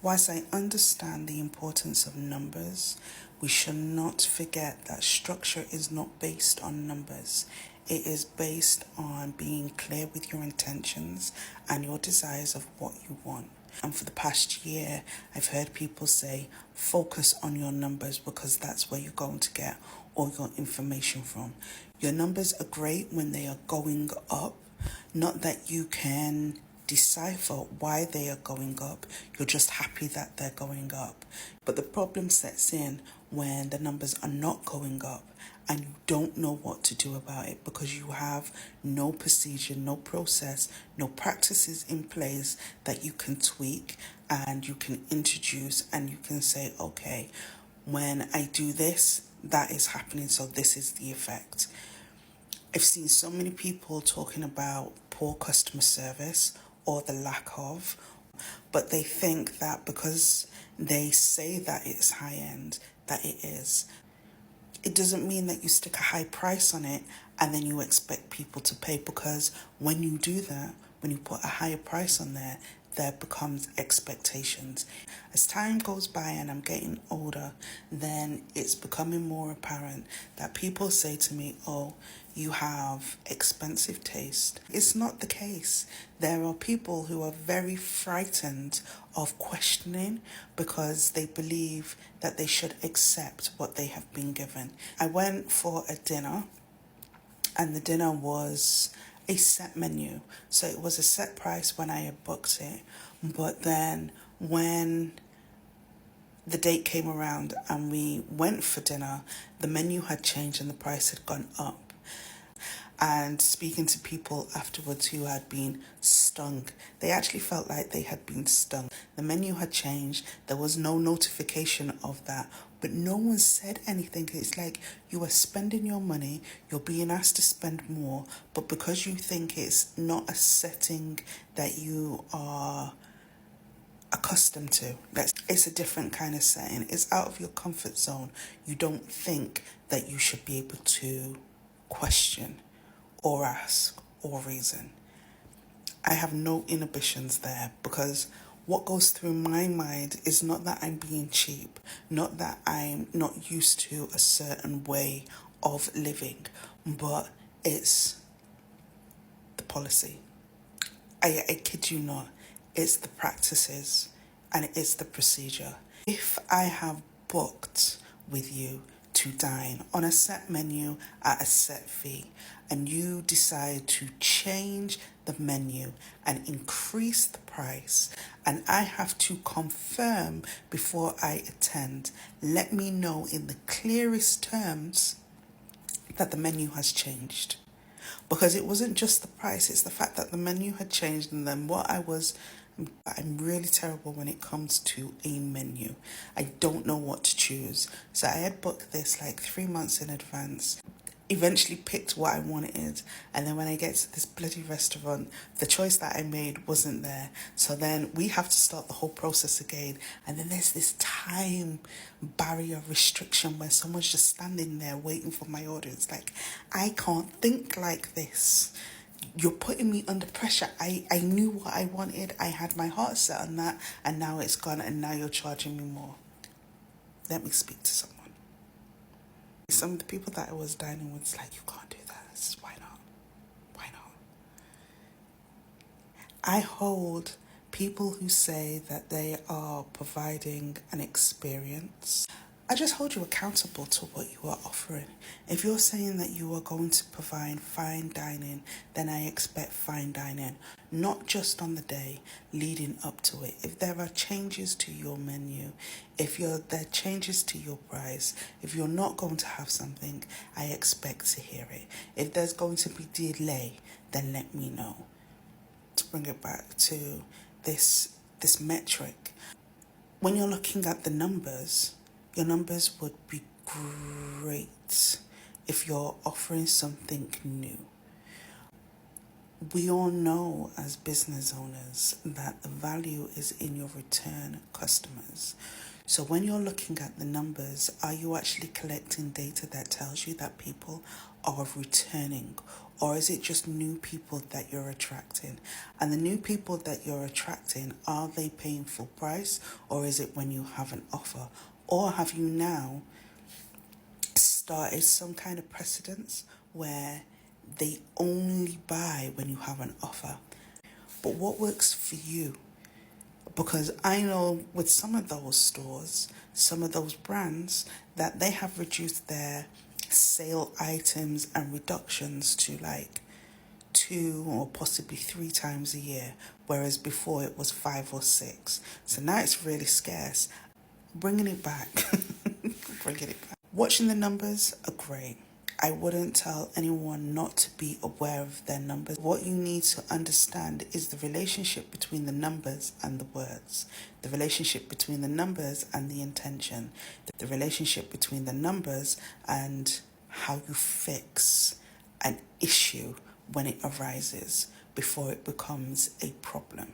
Whilst I understand the importance of numbers, we should not forget that structure is not based on numbers. It is based on being clear with your intentions and your desires of what you want. And for the past year, I've heard people say, focus on your numbers because that's where you're going to get all your information from. Your numbers are great when they are going up, not that you can decipher why they are going up. You're just happy that they're going up. But the problem sets in when the numbers are not going up and you don't know what to do about it because you have no procedure, no process, no practices in place that you can tweak and you can introduce and you can say, okay, when I do this, that is happening, so this is the effect. I've seen so many people talking about poor customer service or the lack of, but they think that because they say that it's high end, that it is. It doesn't mean that you stick a high price on it and then you expect people to pay, because when you do that, when you put a higher price on there becomes expectations. As time goes by and I'm getting older, then it's becoming more apparent that people say to me, oh, you have expensive taste. It's not the case. There are people who are very frightened of questioning because they believe that they should accept what they have been given. I went for a dinner and the dinner was a set menu. So it was a set price when I had booked it. But then when the date came around and we went for dinner, the menu had changed and the price had gone up. And speaking to people afterwards who had been stung, they actually felt like they had been stung. The menu had changed. There was no notification of that, but no one said anything. It's like you are spending your money, you're being asked to spend more, but because you think it's not a setting that you are accustomed to, it's a different kind of setting, it's out of your comfort zone, you don't think that you should be able to question or ask or reason. I have no inhibitions there because what goes through my mind is not that I'm being cheap, not that I'm not used to a certain way of living, but it's the policy. I kid you not, it's the practices and it's the procedure. If I have booked with you to dine on a set menu at a set fee and you decide to change the menu and increase the price and I have to confirm before I attend, let me know in the clearest terms that the menu has changed. Because it wasn't just the price, it's the fact that the menu had changed. And then I'm really terrible when it comes to a menu. I don't know what to choose. So I had booked this like 3 months in advance, eventually picked what I wanted, and then when I get to this bloody restaurant, the choice that I made wasn't there. So then we have to start the whole process again, and then there's this time barrier restriction where someone's just standing there waiting for my order. It's like, I can't think like this. You're putting me under pressure. I knew what I wanted, I had my heart set on that, and now it's gone, and now you're charging me more. Let me speak to someone. Some of the people that I was dining with, like, you can't do that. This is why not? Why not? I hold people who say that they are providing an experience. I just hold you accountable to what you are offering. If you're saying that you are going to provide fine dining, then I expect fine dining, not just on the day leading up to it. If there are changes to your menu, if there are changes to your price, if you're not going to have something, I expect to hear it. If there's going to be delay, then let me know. To bring it back to this metric, when you're looking at the numbers, your numbers would be great if you're offering something new. We all know as business owners that the value is in your return customers. So when you're looking at the numbers, are you actually collecting data that tells you that people are returning, or is it just new people that you're attracting? And the new people that you're attracting, are they paying full price, or is it when you have an offer? Or have you now started some kind of precedence where they only buy when you have an offer? But what works for you? Because I know with some of those stores, some of those brands, that they have reduced their sale items and reductions to like 2 or possibly 3 times a year, whereas before it was 5 or 6. So now it's really scarce. Bringing it back, bringing it back. Watching the numbers are great. I wouldn't tell anyone not to be aware of their numbers. What you need to understand is the relationship between the numbers and the words, the relationship between the numbers and the intention, the relationship between the numbers and how you fix an issue when it arises before it becomes a problem.